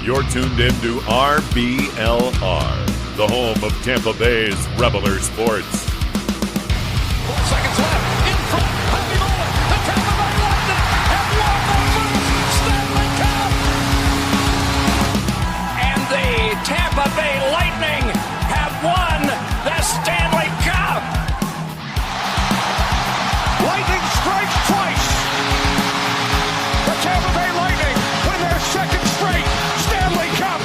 You're tuned in to RBLR, the home of Tampa Bay's RBLR Sports. 4 seconds left. In front. Happy moment. The Tampa Bay Lightning have won the first Stanley Cup. And the Tampa Bay Lightning have won the Stanley Cup. Lightning strikes twice. The Tampa Bay Lightning win their second straight Stanley Cup.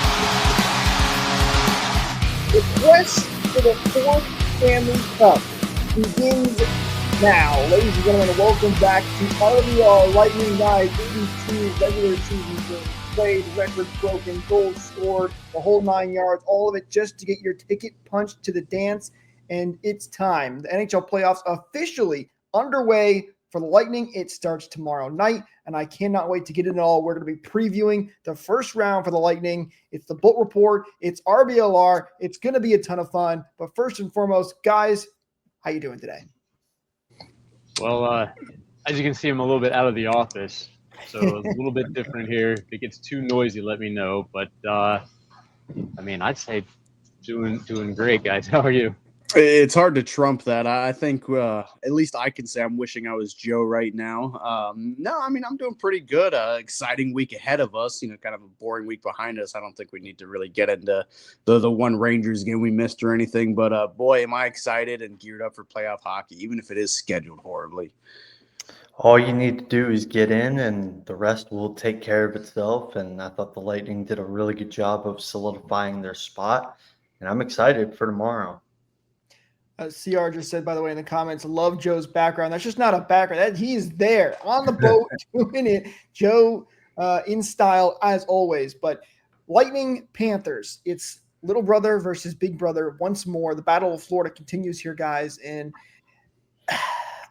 The quest for the fourth Stanley Cup begins now. Ladies and gentlemen, welcome back to RBLR Lightning Guys. 82 regular season games played, records broken, goals scored, the whole 9 yards, all of it just to get your ticket punched to the dance. And it's time. The NHL playoffs officially underway for the Lightning. It starts tomorrow night, and I cannot wait to get it all. We're going to be previewing the first round for the Lightning. It's the Bolt Report. It's RBLR. It's going to be a ton of fun. But first and foremost, guys, how you doing today? Well, as you can see, I'm a little bit out of the office, so it's a little bit different here. If it gets too noisy, let me know. But, I'd say doing great, guys. How are you? It's hard to trump that. I think at least I can say I'm wishing I was Joe right now. I'm doing pretty good. Exciting week ahead of us. Kind of a boring week behind us. I don't think we need to really get into the one Rangers game we missed or anything. But boy, am I excited and geared up for playoff hockey, even if it is scheduled horribly. All you need to do is get in, and the rest will take care of itself. And I thought the Lightning did a really good job of solidifying their spot, and I'm excited for tomorrow. CR just said, by the way, in the comments, love Joe's background. That's just not a background. He is there on the boat doing it. Joe in style as always. But Lightning Panthers, it's little brother versus big brother once more. The Battle of Florida continues here, guys. And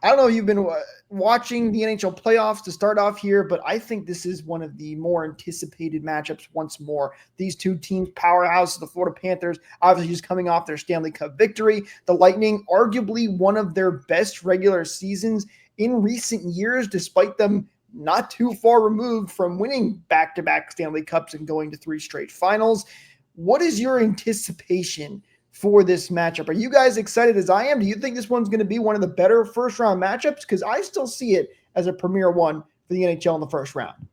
I don't know if you've been watching the NHL playoffs to start off here, but I think this is one of the more anticipated matchups once more. These two teams, powerhouses, the Florida Panthers, obviously just coming off their Stanley Cup victory. The Lightning, arguably one of their best regular seasons in recent years, despite them not too far removed from winning back-to-back Stanley Cups and going to 3 straight finals. What is your anticipation for this matchup? Are you guys excited as I am? Do you think this one's going to be one of the better first-round matchups? Because I still see it as a premier one for the NHL in the first round.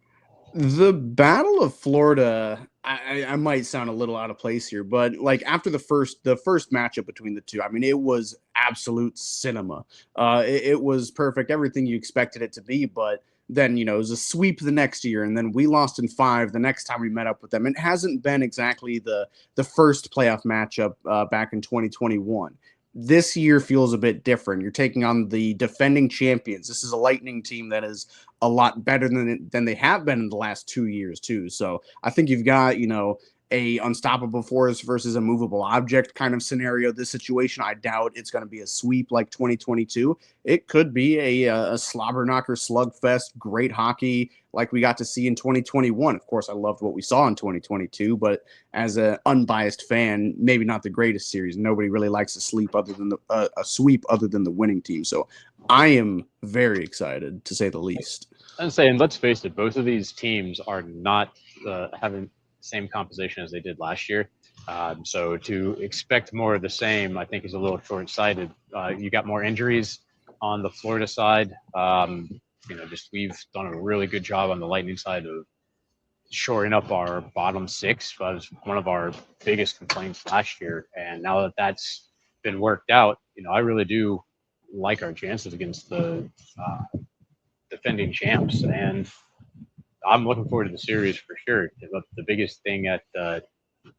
The Battle of Florida, I might sound a little out of place here, but like after the first matchup between the two, it was absolute cinema. It was perfect, everything you expected it to be, but then, it was a sweep the next year, and then we lost in 5 the next time we met up with them. It hasn't been exactly the first playoff matchup back in 2021. This year feels a bit different. You're taking on the defending champions. This is a Lightning team that is a lot better than they have been in the last 2 years, too. So I think you've got, a unstoppable force versus a movable object kind of scenario. This situation, I doubt it's going to be a sweep like 2022. It could be a slobber knocker slugfest, great hockey like we got to see in 2021. Of course, I loved what we saw in 2022, but as an unbiased fan, maybe not the greatest series. Nobody really likes a sweep other than the winning team. So I am very excited, to say the least. I'm saying, let's face it, both of these teams are not having same composition as they did last year. So to expect more of the same, I think, is a little short-sighted. You got more injuries on the Florida side. We've done a really good job on the Lightning side of shoring up our bottom 6. That was one of our biggest complaints last year. And now that that's been worked out, I really do like our chances against the defending champs. And I'm looking forward to the series for sure. The biggest thing that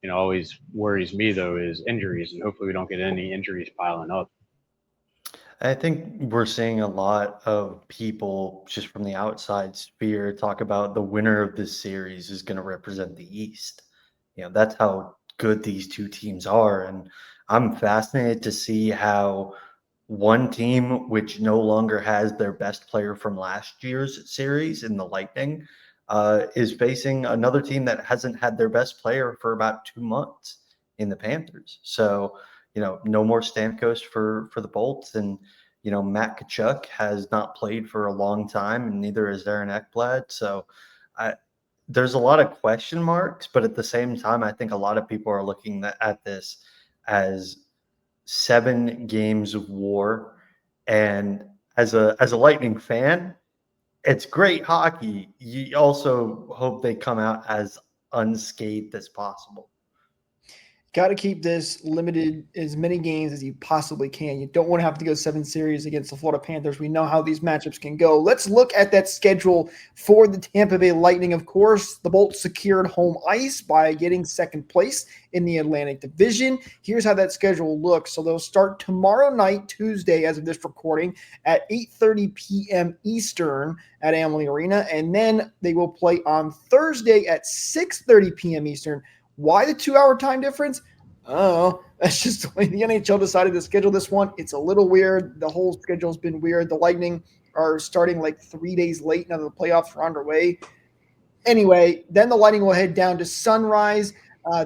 always worries me, though, is injuries, and hopefully we don't get any injuries piling up. I think we're seeing a lot of people just from the outside sphere talk about the winner of this series is going to represent the East. That's how good these two teams are. And I'm fascinated to see how one team, which no longer has their best player from last year's series in the Lightning, is facing another team that hasn't had their best player for about 2 months in the Panthers. So, no more Stamkos for the Bolts, and, Matt Tkachuk has not played for a long time, and neither has Aaron Ekblad. So there's a lot of question marks, but at the same time, I think a lot of people are looking at this as 7 games of war. And as a Lightning fan, it's great hockey. You also hope they come out as unscathed as possible. Got to keep this limited as many games as you possibly can. You don't want to have to go 7 series against the Florida Panthers. We know how these matchups can go. Let's look at that schedule for the Tampa Bay Lightning. Of course, the Bolts secured home ice by getting second place in the Atlantic Division. Here's how that schedule looks. So they'll start tomorrow night, Tuesday, as of this recording, at 8:30 p.m. Eastern at Amalie Arena. And then they will play on Thursday at 6:30 p.m. Eastern. Why the 2-hour time difference? Oh, that's just the way the NHL decided to schedule this one. It's a little weird. The whole schedule's been weird. The Lightning are starting like 3 days late now that the playoffs are underway. Anyway, then the Lightning will head down to Sunrise.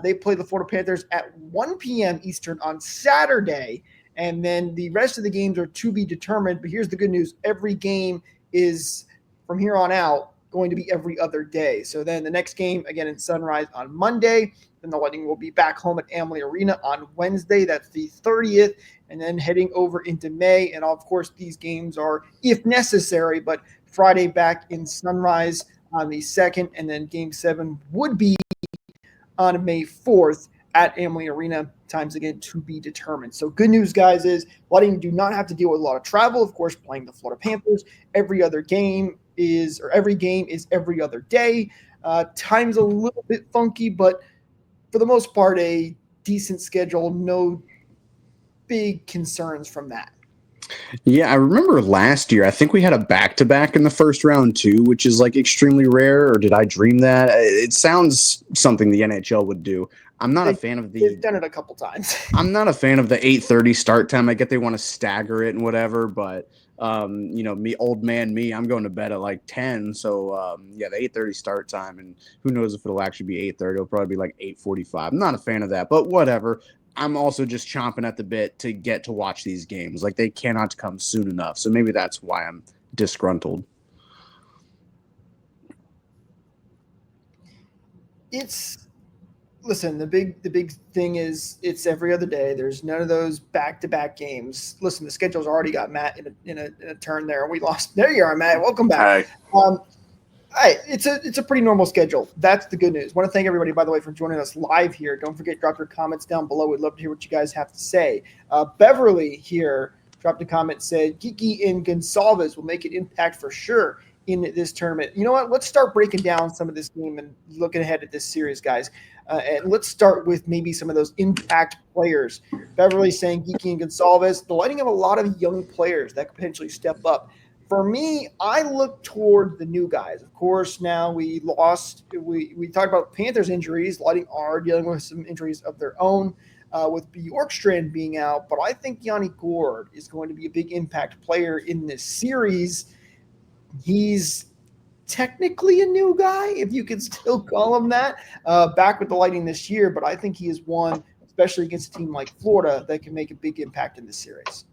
They play the Florida Panthers at 1 p.m. Eastern on Saturday. And then the rest of the games are to be determined. But here's the good news. Every game is, from here on out, going to be every other day. So then the next game, again, in Sunrise on Monday. Then the Lightning will be back home at Amalie Arena on Wednesday. That's the 30th. And then heading over into May. And of course, these games are, if necessary, but Friday back in Sunrise on the 2nd. And then Game 7 would be on May 4th at Amalie Arena. Times again to be determined. So good news, guys, is Lightning do not have to deal with a lot of travel. Of course, playing the Florida Panthers. Every game is every other day. Time's a little bit funky, but for the most part, a decent schedule. No big concerns from that. Yeah, I remember last year, I think we had a back-to-back in the first round too, which is like extremely rare, or did I dream that? It sounds something the NHL would do. I'm not a fan of They've done it a couple times. I'm not a fan of the 8:30 start time. I get they want to stagger it and whatever, but me, old man me, I'm going to bed at like 10. So yeah, the 8:30 start time, and who knows if it'll actually be 8:30. It'll probably be like 8:45. I'm not a fan of that, but whatever. I'm also just chomping at the bit to get to watch these games. Like, they cannot come soon enough. So maybe that's why I'm disgruntled. Listen, the big thing is it's every other day. There's none of those back-to-back games. Listen, the schedule's already got Matt in a turn there. We lost. There you are, Matt. Welcome back. Hi. It's a pretty normal schedule. That's the good news. Want to thank everybody, by the way, for joining us live here. Don't forget, drop your comments down below. We'd love to hear what you guys have to say. Beverly here dropped a comment, said Geeky and Gonsalves will make an impact for sure in this tournament. You know what? Let's start breaking down some of this game and looking ahead at this series, guys. And let's start with maybe some of those impact players. Beverly saying Geeky and Gonsalves. The Lightning have a lot of young players that could potentially step up. For me, I look toward the new guys. Of course, now we talked about Panthers injuries. Lightning are dealing with some injuries of their own with Bjorkstrand being out. But I think Yanni Gourde is going to be a big impact player in this series. He's technically a new guy, if you can still call him that, back with the Lightning this year. But I think he is one, especially against a team like Florida, that can make a big impact in this series.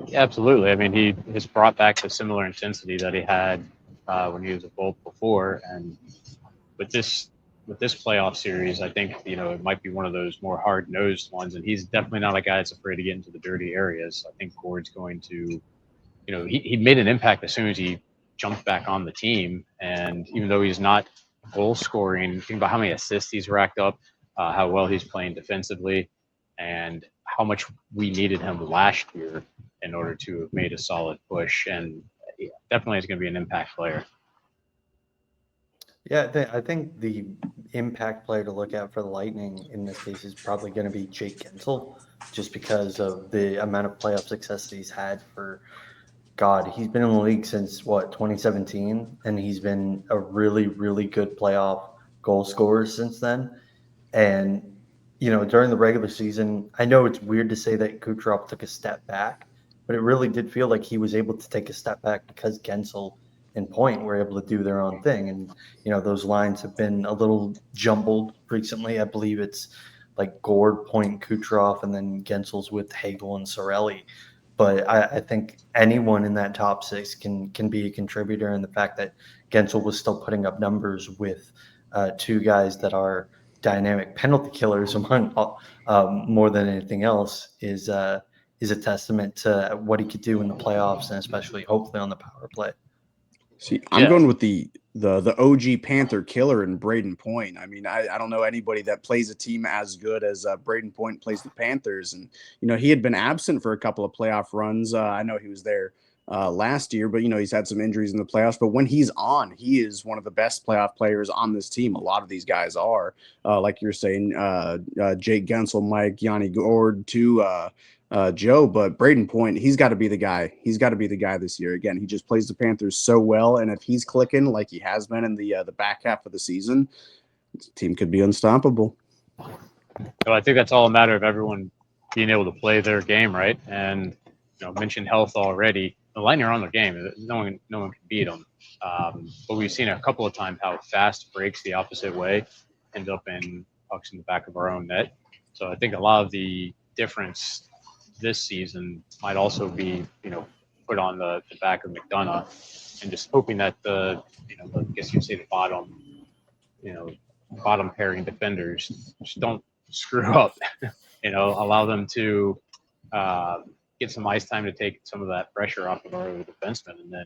Yeah, absolutely. I mean, he has brought back the similar intensity that he had when he was a Bolt before. And with this playoff series, I think, it might be one of those more hard-nosed ones. And he's definitely not a guy that's afraid to get into the dirty areas. I think Gourde's going to, he made an impact as soon as he jumped back on the team. And even though he's not goal scoring, think about how many assists he's racked up, how well he's playing defensively, and how much we needed him last year in order to have made a solid push. And definitely is going to be an impact player. Yeah, I think the impact player to look at for the Lightning in this case is probably going to be Jake Gensel, just because of the amount of playoff success that he's had for, he's been in the league since 2017, and he's been a really, really good playoff goal scorer since then. And, during the regular season, I know it's weird to say that Kucherov took a step back, but it really did feel like he was able to take a step back because Gensel and Point were able to do their own thing. And, those lines have been a little jumbled recently. I believe it's like Gourde, Point, Kucherov, and then Gensel's with Hagel and Sorelli. But I think anyone in that top 6 can be a contributor. And the fact that Gensel was still putting up numbers with two guys that are dynamic penalty killers among more than anything else is a testament to what he could do in the playoffs and especially hopefully on the power play. See, I'm going with the OG Panther killer in Braden Point. I mean, I don't know anybody that plays a team as good as Braden Point plays the Panthers. And, he had been absent for a couple of playoff runs. I know he was there last year, but, he's had some injuries in the playoffs. But when he's on, he is one of the best playoff players on this team. A lot of these guys are, like you're saying, Jake Gensel, Mike, Yanni Gord, too, Joe, but Braden Point, he's got to be the guy. He's got to be the guy this year. Again, he just plays the Panthers so well, and if he's clicking like he has been in the back half of the season, the team could be unstoppable. So I think that's all a matter of everyone being able to play their game, right? And mentioned health already. The Lightning are on their game. No one can beat them. But we've seen a couple of times how fast breaks the opposite way end up in pucks in the back of our own net. So I think a lot of the difference this season might also be, put on the back of McDonough, and just hoping that I guess you'd say the bottom pairing defenders just don't screw up, allow them to get some ice time to take some of that pressure off of our defensemen, and then,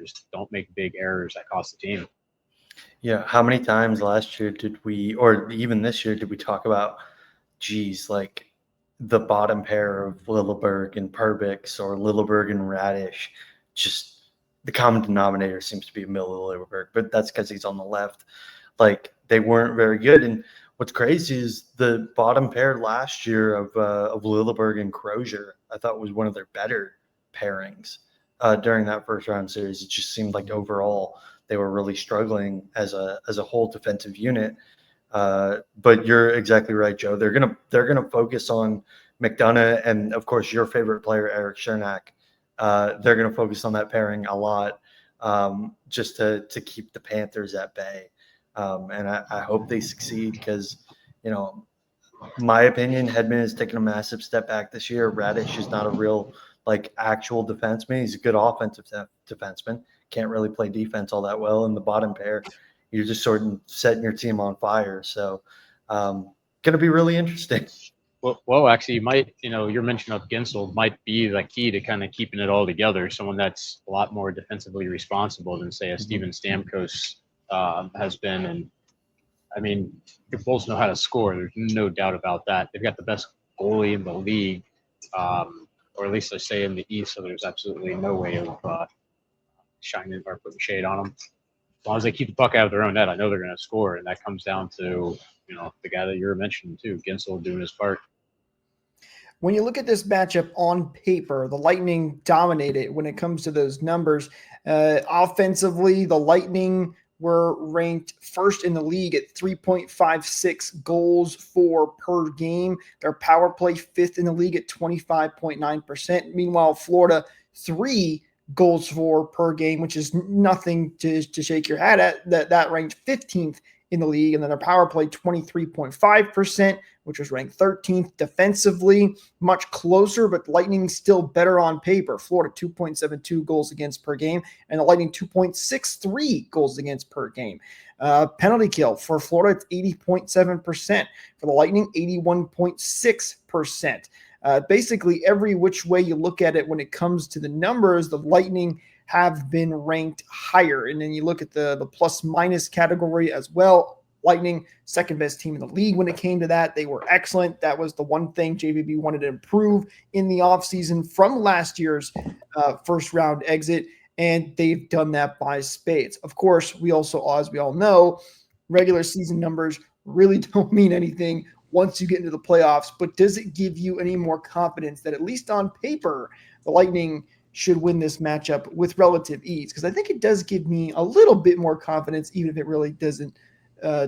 just don't make big errors that cost the team. Yeah. How many times last year did we, or even this year, did we talk about, like, the bottom pair of Lilleberg and Perbix or Lilleberg and Radish? Just the common denominator seems to be Miller Lilleberg, but that's because he's on the left. Like, they weren't very good. And what's crazy is the bottom pair last year of Lilleberg and Crozier, I thought was one of their better pairings during that first round series. It just seemed like overall they were really struggling as a whole defensive unit. But you're exactly right, Joe. They're gonna focus on McDonough and, of course, your favorite player, Eric Chernak. They're gonna focus on that pairing a lot, just to keep the Panthers at bay. And I hope they succeed because, my opinion, Hedman has taken a massive step back this year. Radish is not a real, actual defenseman. He's a good offensive defenseman. Can't really play defense all that well. In the bottom pair, you're just sort of setting your team on fire. So going to be really interesting. Well, actually, you might, your mention of Gensel might be the key to kind of keeping it all together. Someone that's a lot more defensively responsible than, say, a Steven Stamkos has been. And, I mean, the Bulls know how to score. There's no doubt about that. They've got the best goalie in the league, or at least I say in the East, so there's absolutely no way of shining or putting shade on them. As long as they keep the puck out of their own net, I know they're going to score, and that comes down to, the guy that you were mentioning too, Gensel doing his part. When you look at this matchup on paper, the Lightning dominated when it comes to those numbers. Offensively, the Lightning were ranked first in the league at 3.56 goals for per game. Their power play fifth in the league at 25.9%. Meanwhile, Florida, 3 goals for per game, which is nothing to shake your hat at. That ranked 15th in the league. And then their power play 23.5%, which was ranked 13th. Defensively, much closer, but Lightning still better on paper. Florida 2.72 goals against per game, and the Lightning 2.63 goals against per game. Penalty kill for Florida, it's 80.7%. For the Lightning, 81.6%. Basically, every which way you look at it when it comes to the numbers, the Lightning have been ranked higher. And then you look at the plus-minus category as well. Lightning, second best team in the league when it came to that. They were excellent. That was the one thing JVB wanted to improve in the offseason from last year's first-round exit, and they've done that by spades. Of course, we also, as we all know, regular season numbers really don't mean anything once you get into the playoffs, but does it give you any more confidence that, at least on paper, the Lightning should win this matchup with relative ease? Because I think it does give me a little bit more confidence, even if it really doesn't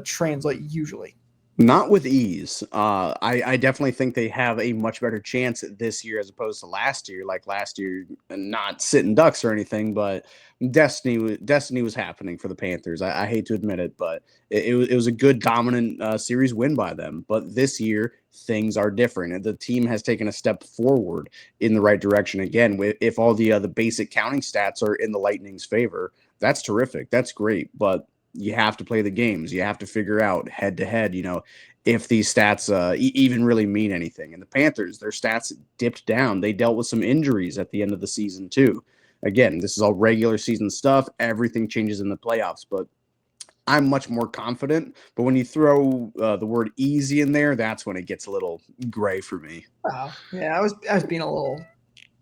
translate usually. Not with ease. I definitely think they have a much better chance this year as opposed to last year. Like last year, not sitting ducks or anything, but destiny was happening for the Panthers. I hate to admit it, but it was a good dominant series win by them. But this year, things are different, and the team has taken a step forward in the right direction again. If all the basic counting stats are in the Lightning's favor, That's terrific. That's great. But you have to play the games. You have to figure out head to head, if these stats even really mean anything. And the Panthers, their stats dipped down. They dealt with some injuries at the end of the season too. Again, this is all regular season stuff. Everything changes in the playoffs, but I'm much more confident. But when you throw the word easy in there, that's when it gets a little gray for me. Wow. Yeah, I was being a little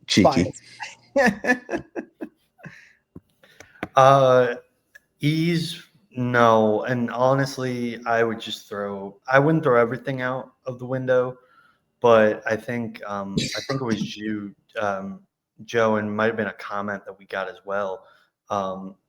Cheeky. biased. Ease, no. And honestly, I wouldn't throw everything out of the window, but I think it was you, Joe, and might have been a comment that we got as well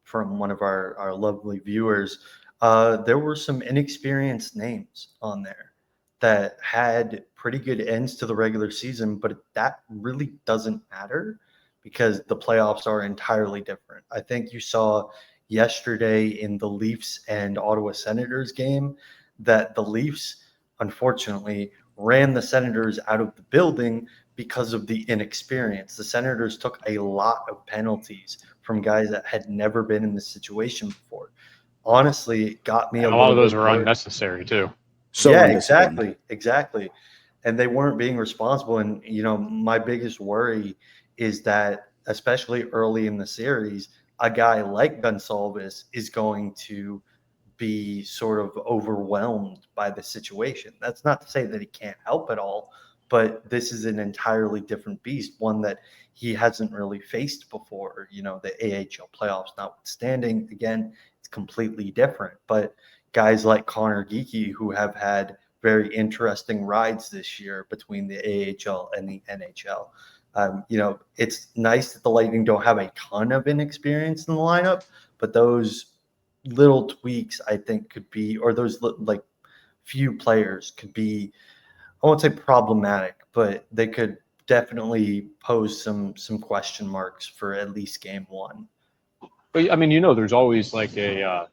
from one of our lovely viewers. There were some inexperienced names on there that had pretty good ends to the regular season, but that really doesn't matter because the playoffs are entirely different. I think you saw yesterday in the Leafs and Ottawa Senators game that the Leafs, unfortunately, ran the Senators out of the building because of the inexperience. The Senators took a lot of penalties from guys that had never been in this situation before. Honestly, it got me And a lot of those were unnecessary too. So yeah, undisciplined. exactly. And they weren't being responsible. And, my biggest worry is that, especially early in the series, a guy like Gonsalves is going to be sort of overwhelmed by the situation. That's not to say that he can't help at all, but this is an entirely different beast, one that he hasn't really faced before. The AHL playoffs notwithstanding, again, it's completely different. But guys like Connor Geekie, who have had very interesting rides this year between the AHL and the NHL. It's nice that the Lightning don't have a ton of inexperience in the lineup, but those little tweaks, I think, could be, or those few players could be, I won't say problematic, but they could definitely pose some question marks for at least game one. But I mean, there's always like a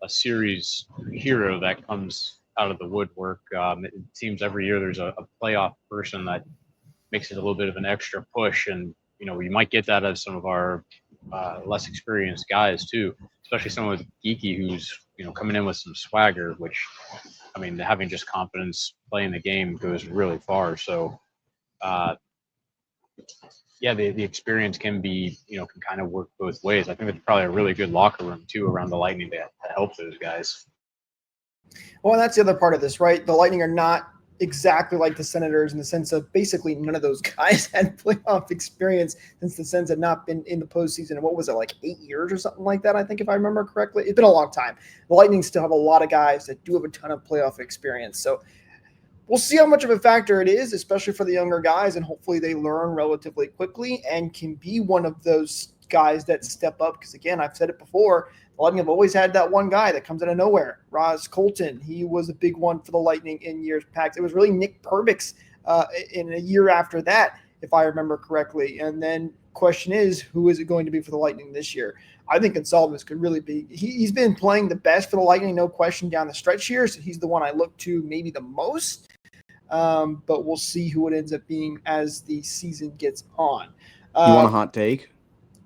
series hero that comes out of the woodwork. It seems every year there's a playoff person that makes it a little bit of an extra push, and we might get that as some of our less experienced guys too, especially someone with Geeky who's coming in with some swagger, which I mean, having just confidence playing the game goes really far. So the experience can be can kind of work both ways. I think it's probably a really good locker room too around the Lightning to help those guys. Well, that's the other part of this, right? The Lightning are not exactly like the Senators in the sense of basically none of those guys had playoff experience since the Sens had not been in the postseason. And what was it, like 8 years or something like that? I think if I remember correctly, it's been a long time. The Lightning still have a lot of guys that do have a ton of playoff experience. So we'll see how much of a factor it is, especially for the younger guys. And hopefully they learn relatively quickly and can be one of those guys that step up. Because again, I've said it before, the Lightning have always had that one guy that comes out of nowhere. Ross Colton, he was a big one for the Lightning in years past. It was really Nick Perbix in a year after that, if I remember correctly. And then question is, who is it going to be for the Lightning this year? I think Gonsalves could really be. He's been playing the best for the Lightning, no question, down the stretch here. So he's the one I look to maybe the most. But we'll see who it ends up being as the season gets on. You want a hot take?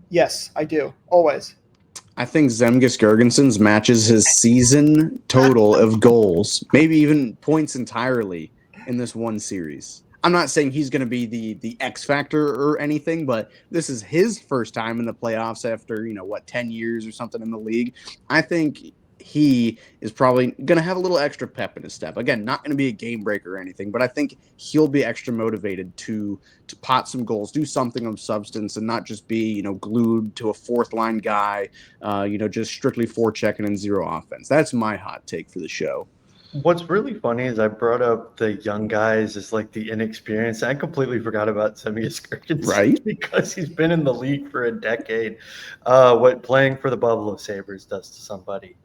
Yes, I do. Always. I think Zemgus Girgensons matches his season total of goals, maybe even points entirely in this one series. I'm not saying he's going to be the X factor or anything, but this is his first time in the playoffs after, 10 years or something in the league. I think he is probably going to have a little extra pep in his step. Again, not going to be a game breaker or anything, but I think he'll be extra motivated to pot some goals, do something of substance, and not just be, glued to a fourth line guy, just strictly forechecking and zero offense. That's my hot take for the show. What's really funny is I brought up the young guys as like the inexperienced. I completely forgot about Zemgus Girgensons, right? Because he's been in the league for a decade. What playing for the Buffalo Sabres does to somebody.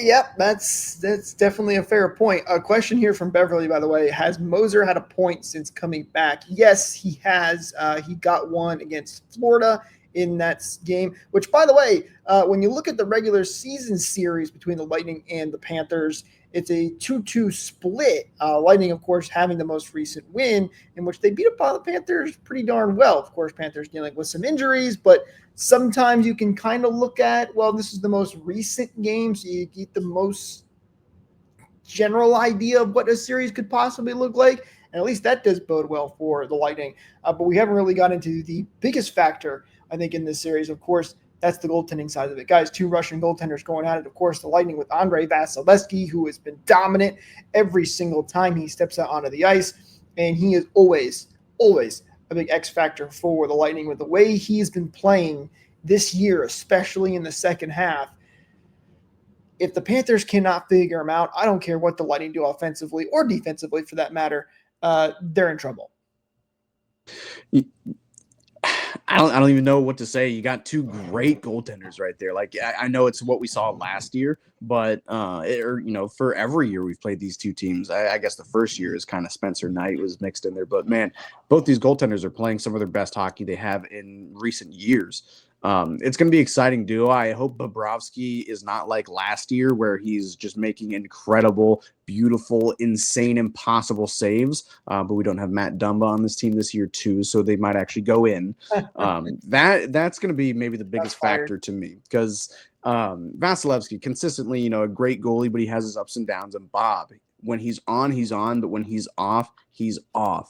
Yep, that's definitely a fair point. A question here from Beverly, by the way. Has Moser had a point since coming back? Yes, he has. He got one against Florida in that game, which, by the way, when you look at the regular season series between the Lightning and the Panthers, It's a 2-2 split. Lightning, of course, having the most recent win in which they beat up on the Panthers pretty darn well. Of course, Panthers dealing with some injuries, but sometimes you can kind of look at, well, this is the most recent game, so you get the most general idea of what a series could possibly look like. And at least that does bode well for the Lightning. But we haven't really got into the biggest factor, I think, in this series. Of course, that's the goaltending side of it. Guys, 2 Russian goaltenders going at it. Of course, the Lightning with Andrei Vasilevsky, who has been dominant every single time he steps out onto the ice. And he is always a big X factor for the Lightning with the way he's been playing this year, especially in the second half. If the Panthers cannot figure him out, I don't care what the Lightning do offensively or defensively for that matter, they're in trouble. I don't even know what to say. You got 2 great goaltenders right there. Like, I know it's what we saw last year, but for every year we've played these 2 teams. I guess the first year is kind of Spencer Knight was mixed in there, but man, both these goaltenders are playing some of their best hockey they have in recent years. It's going to be an exciting duo. I hope Bobrovsky is not like last year where he's just making incredible, beautiful, insane, impossible saves. But we don't have Matt Dumba on this team this year too, so they might actually go in. That's going to be maybe the biggest factor to me because Vasilevsky consistently, a great goalie, but he has his ups and downs. And Bob, when he's on, he's on, but when he's off, he's off.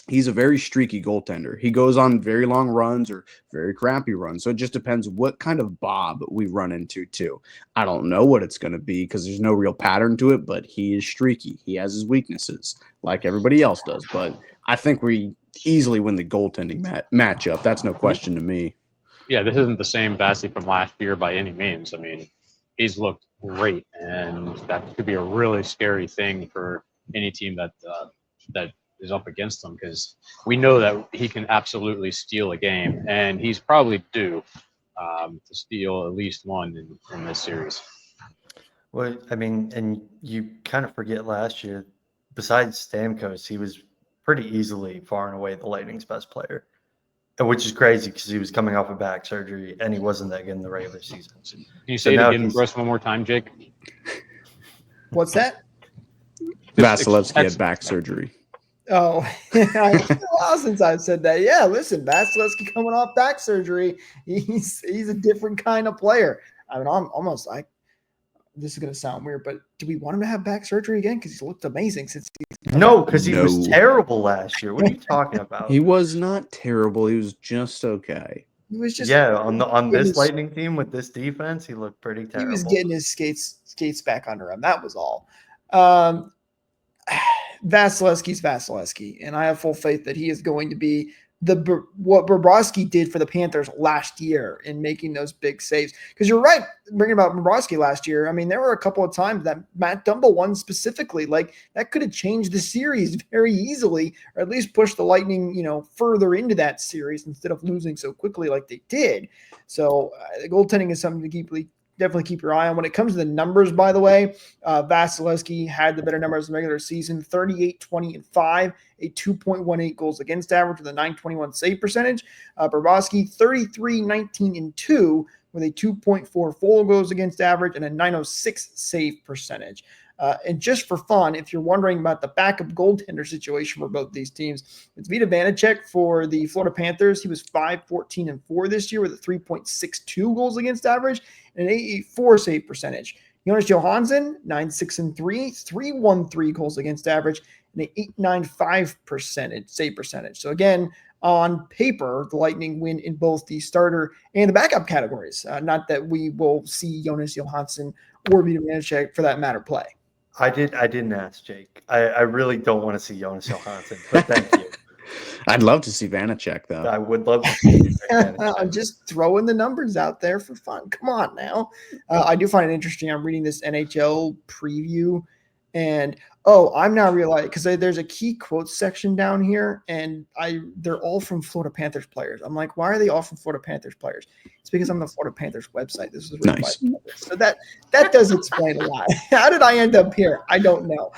He's a very streaky goaltender. He goes on very long runs or very crappy runs. So it just depends what kind of Bob we run into too. I don't know what it's going to be because there's no real pattern to it, but he is streaky. He has his weaknesses like everybody else does. But I think we easily win the goaltending matchup. That's no question to me. Yeah, this isn't the same Vasi from last year by any means. I mean, he's looked great, and that could be a really scary thing for any team that is up against him because we know that he can absolutely steal a game, and he's probably due to steal at least one in this series. Well, I mean, and you kind of forget last year, besides Stamkos, he was pretty easily far and away the Lightning's best player, which is crazy because he was coming off a back surgery and he wasn't that good in the regular season. Can you say it again for us one more time, Jake? What's that? Vasilevsky had back surgery. Oh, it's been a while since I've said that. Yeah, listen, Vasilevsky coming off back surgery, he's a different kind of player. I mean, I'm almost like, this is going to sound weird, but do we want him to have back surgery again? Because he's looked amazing since No, because he was terrible last year. What are you talking about? He was not terrible. He was just okay. He was just on this Lightning team with this defense, he looked pretty terrible. He was getting his skates back under him. That was all. Vasilevsky's Vasilevsky, and I have full faith that he is going to be what Bobrovsky did for the Panthers last year in making those big saves. Because you're right, bringing about Bobrovsky last year. I mean, there were a couple of times that Matt Dumba won specifically. Like, that could have changed the series very easily, or at least pushed the Lightning, further into that series instead of losing so quickly like they did. So the goaltending is something to definitely keep your eye on. When it comes to the numbers, by the way, Vasilevsky had the better numbers in the regular season, 38, 20, and 5, a 2.18 goals against average with a 921 save percentage. Bobrovsky, 33, 19, and 2 with a 2.44 goals against average and a 906 save percentage. And just for fun, if you're wondering about the backup goaltender situation for both these teams, it's Vita Vanacek for the Florida Panthers. He was 5, 14, and 4 this year with a 3.62 goals against average and an 8.84 save percentage. Jonas Johansson, 9, 6, and 3, 3.13 goals against average and an 8.95 save percentage. So again, on paper, the Lightning win in both the starter and the backup categories. Not that we will see Jonas Johansson or Vita Vanacek, for that matter, play. I didn't ask, Jake. I really don't want to see Jonas Johansson, but thank you. I'd love to see Vanacek, though. I would love to see Vanacek. I'm just throwing the numbers out there for fun. Come on now. I do find it interesting. I'm reading this NHL preview, and I'm now realizing, because there's a key quotes section down here, and they're all from Florida Panthers players. I'm like, why are they all from Florida Panthers players? It's because I'm the Florida Panthers website. This is nice. So that does explain a lot. How did I end up here? I don't know.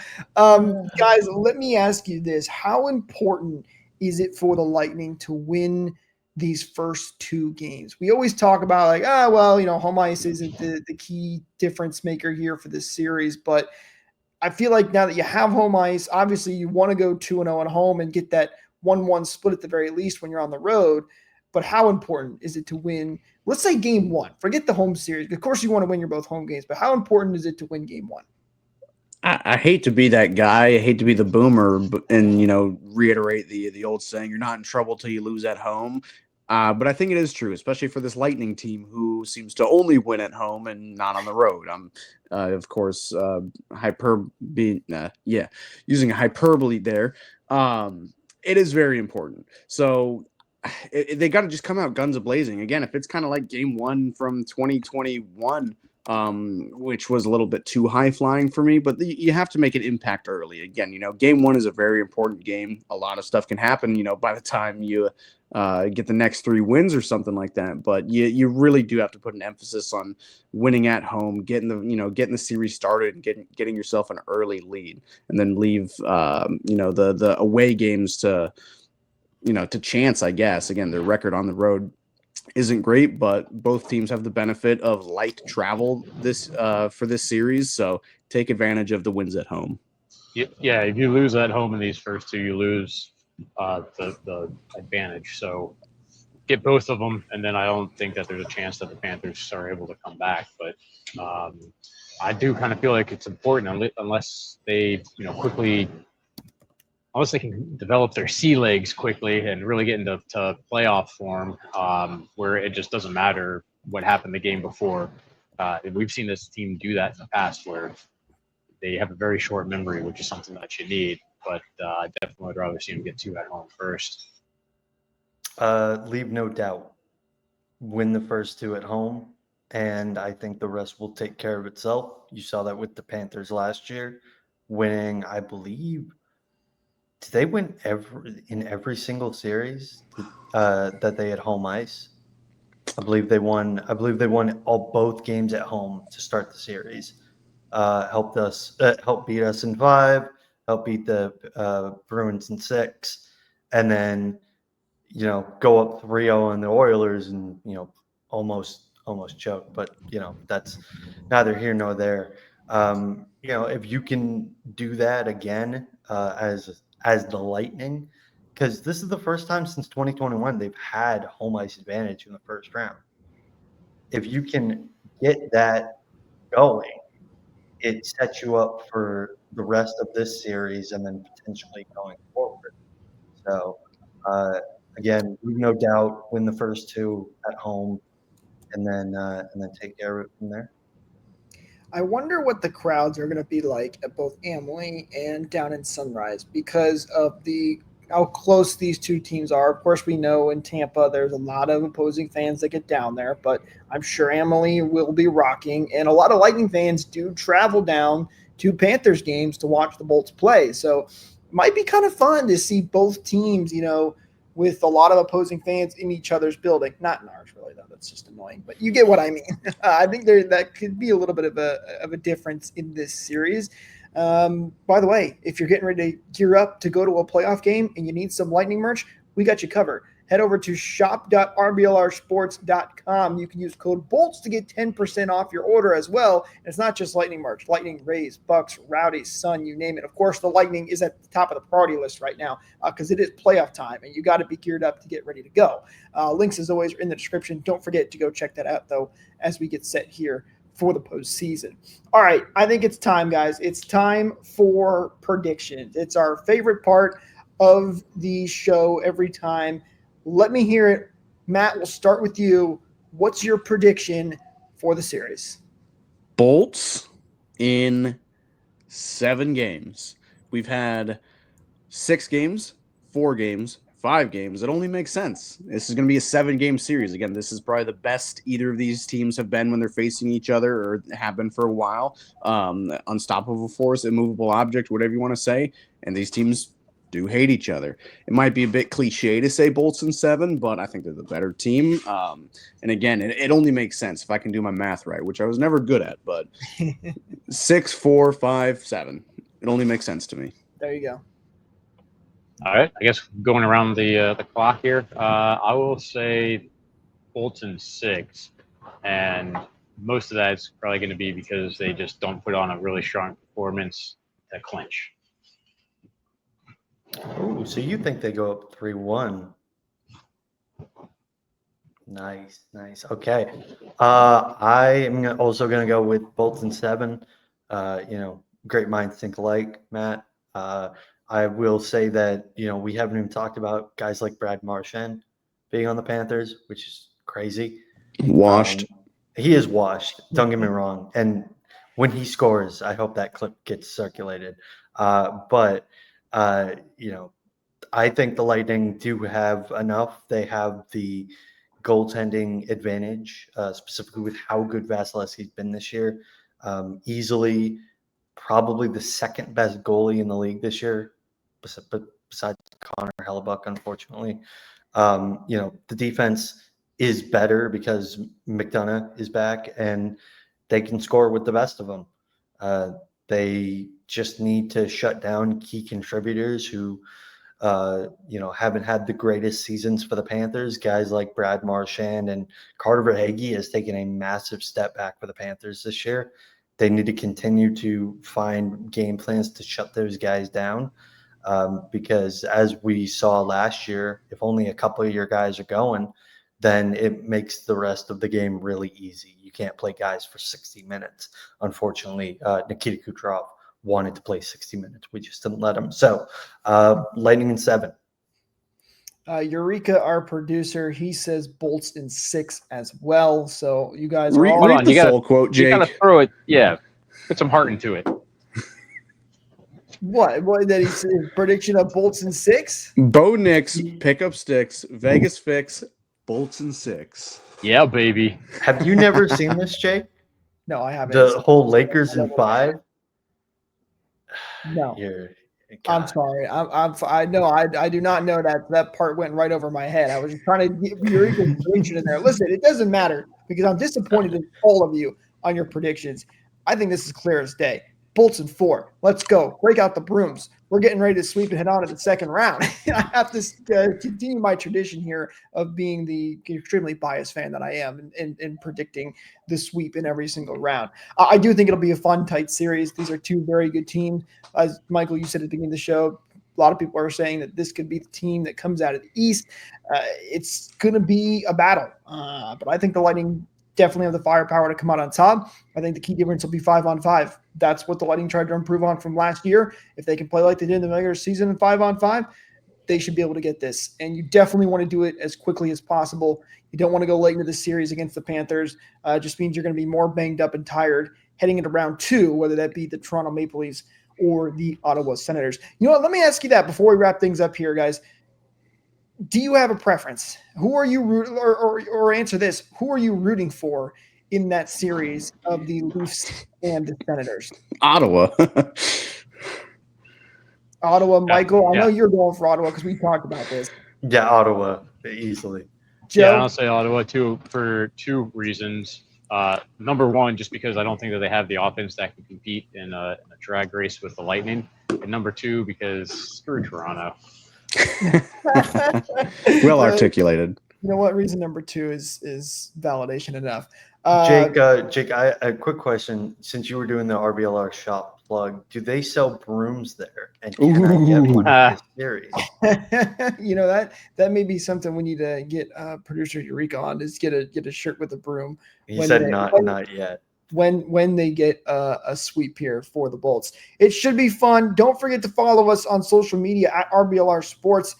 Guys, let me ask you this. How important is it for the Lightning to win these first 2 games? We always talk about home ice isn't the key difference maker here for this series, but I feel like now that you have home ice, obviously you want to go 2-0 at home and get that 1-1 split at the very least when you're on the road. But how important is it to win? Let's say game one. Forget the home series. Of course, you want to win your both home games, but how important is it to win game one? I hate to be that guy. I hate to be the boomer and, reiterate the old saying, you're not in trouble till you lose at home. But I think it is true, especially for this Lightning team who seems to only win at home and not on the road. Of course, using a hyperbole there. It is very important. So they got to just come out guns a-blazing. Again, if it's kind of like game one from 2021, which was a little bit too high flying for me, but you have to make an impact early. Again, game one is a very important game. A lot of stuff can happen, by the time you get the next 3 wins or something like that. But you really do have to put an emphasis on winning at home, getting the series started and getting yourself an early lead, and then leave, the away games to chance, I guess. Again, their record on the road isn't great, but both teams have the benefit of light travel for this series, so take advantage of the wins at home. Yeah, if you lose at home in these first 2, you lose the advantage. So get both of them, and then I don't think that there's a chance that the Panthers are able to come back. But I do kind of feel like it's important unless they quickly. Unless they can develop their sea legs quickly and really get into playoff form, where it just doesn't matter what happened the game before. And we've seen this team do that in the past, where they have a very short memory, which is something that you need. But I definitely would rather see them get 2 at home first. Leave no doubt. Win the first 2 at home, and I think the rest will take care of itself. You saw that with the Panthers last year, winning, I believe. Did they win in every single series that they had home ice? I believe they won both games at home to start the series. Helped beat us in 5, helped beat the Bruins in 6, and then go up 3-0 on the Oilers and almost choke. But that's neither here nor there. If you can do that again as the Lightning, because this is the first time since 2021 they've had home ice advantage in the first round. If you can get that going, it sets you up for the rest of this series and then potentially going forward. So, again, leave no doubt, win the first 2 at home, and then take care of it from there. I wonder what the crowds are going to be like at both Amalie and down in Sunrise because of how close these 2 teams are. Of course, we know in Tampa there's a lot of opposing fans that get down there, but I'm sure Amalie will be rocking. And a lot of Lightning fans do travel down to Panthers games to watch the Bolts play. So it might be kind of fun to see both teams, with a lot of opposing fans in each other's building. Not in ours, really, though. That's just annoying. But you get what I mean. I think that could be a little bit of a difference in this series. By the way, if you're getting ready to gear up to go to a playoff game and you need some Lightning merch, we got you covered. Head over to shop.rblrsports.com. You can use code BOLTS to get 10% off your order as well. And it's not just Lightning merch. Lightning, Rays, Bucks, Rowdies, Sun, you name it. Of course, the Lightning is at the top of the priority list right now because it is playoff time, and you got to be geared up to get ready to go. Links, as always, are in the description. Don't forget to go check that out, though, as we get set here for the postseason. All right, I think it's time, guys. It's time for predictions. It's our favorite part of the show every time. Let me hear it. Matt, we'll start with you. What's your prediction for the series? Bolts in 7 games. We've had 6 games, 4 games, 5 games. It only makes sense. This is going to be a 7-game series. Again, this is probably the best either of these teams have been when they're facing each other or have been for a while. Unstoppable force, immovable object, whatever you want to say. And these teams do hate each other. It might be a bit cliche to say Bolts in 7, but I think they're the better team. And again, it only makes sense if I can do my math right, which I was never good at, but 6, 4, 5, 7. It only makes sense to me. There you go. All right, I guess going around the clock here, I will say Bolts in 6, and most of that is probably going to be because they just don't put on a really strong performance clinch. Oh, so you think they go up 3-1? Nice. Okay. I am also going to go with Bolts in 7. Great minds think alike, Matt. I will say that, we haven't even talked about guys like Brad Marchand being on the Panthers, which is crazy. Washed. He is washed. Don't get me wrong. And when he scores, I hope that clip gets circulated. But I think the Lightning do have enough. They have the goaltending advantage, specifically with how good Vasilevsky's been this year. Easily, probably the second best goalie in the league this year, besides Connor Hellebuck, unfortunately. The defense is better because McDonough is back, and they can score with the best of them. They just need to shut down key contributors who haven't had the greatest seasons for the Panthers. Guys like Brad Marchand and Carter Verhaeghe has taken a massive step back for the Panthers this year. They need to continue to find game plans to shut those guys down because as we saw last year, if only a couple of your guys are going, then it makes the rest of the game really easy. You can't play guys for 60 minutes. Unfortunately, Nikita Kucherov wanted to play 60 minutes. We just didn't let him. So Lightning in 7. Eureka, our producer, he says Bolts in 6 as well. So you guys are Read all the full quote, Jake. You gotta throw it. Yeah, put some heart into it. what that he's prediction of Bolts in 6? Bo Nix, pick up sticks, Vegas fix, Bolts in 6. Yeah, baby. Have you never seen this, Jake? No, I haven't. The whole Lakers in 5? No. God. I'm sorry. I know I do not know that part went right over my head. I was just trying to get Eureka's prediction in there. Listen, it doesn't matter because I'm disappointed in all of you on your predictions. I think this is clear as day. Bolts in 4. Let's go. Break out the brooms. We're getting ready to sweep and head on to the second round. I have to continue my tradition here of being the extremely biased fan that I am in predicting the sweep in every single round. I do think it'll be a fun, tight series. These are two very good teams. As Michael, you said at the beginning of the show, a lot of people are saying that this could be the team that comes out of the East. It's going to be a battle. But I think the Lightning definitely have the firepower to come out on top. I think the key difference will be 5-on-5. That's what the Lightning tried to improve on from last year. If they can play like they did in the regular season in 5-on-5, they should be able to get this. And you definitely want to do it as quickly as possible. You don't want to go late into the series against the Panthers. It just means you're going to be more banged up and tired heading into round 2, whether that be the Toronto Maple Leafs or the Ottawa Senators. You know what? Let me ask you that before we wrap things up here, guys. Do you have a preference? Who are you rooting or answer this? Who are you rooting for in that series of the Leafs and the Senators? Ottawa. Ottawa, Michael. I Yeah. know you're going for Ottawa because we talked about this. Yeah, Ottawa, easily. Joe, Yeah, I'll say Ottawa too for 2 reasons. Number one, just because I don't think that they have the offense that can compete in a drag race with the Lightning. And number 2, because screw Toronto. Well articulated. You know what? Reason number 2 is validation enough. Jake, a quick question. Since you were doing the RBLR shop plug, do they sell brooms there? And can I get one of this series? You know, that may be something we need to get producer Eureka on, is get a shirt with a broom. He said not yet. When they get a sweep here for the Bolts. It should be fun. Don't forget to follow us on social media at RBLR Sports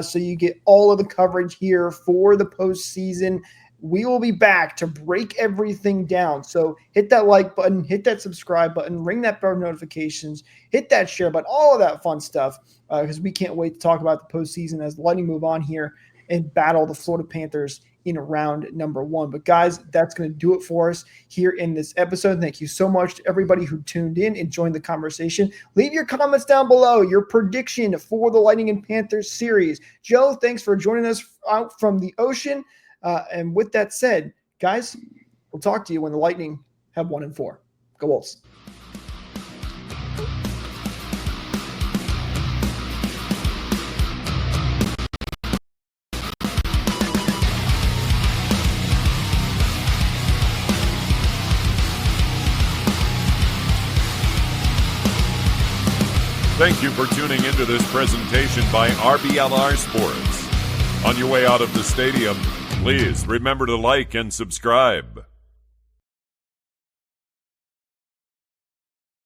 so you get all of the coverage here for the postseason. We will be back to break everything down. So hit that like button, hit that subscribe button, ring that bell notifications, hit that share button, all of that fun stuff because we can't wait to talk about the postseason as the Lightning move on here and battle the Florida Panthers in round number 1. But guys, that's going to do it for us here in this episode. Thank you so much to everybody who tuned in and joined the conversation. Leave your comments down below, your prediction for the Lightning and Panthers series. Joe, thanks for joining us out from the ocean. And with that said, guys, we'll talk to you when the Lightning have 1-4. Go Wolves. Thank you for tuning into this presentation by RBLR Sports. On your way out of the stadium, please remember to like and subscribe.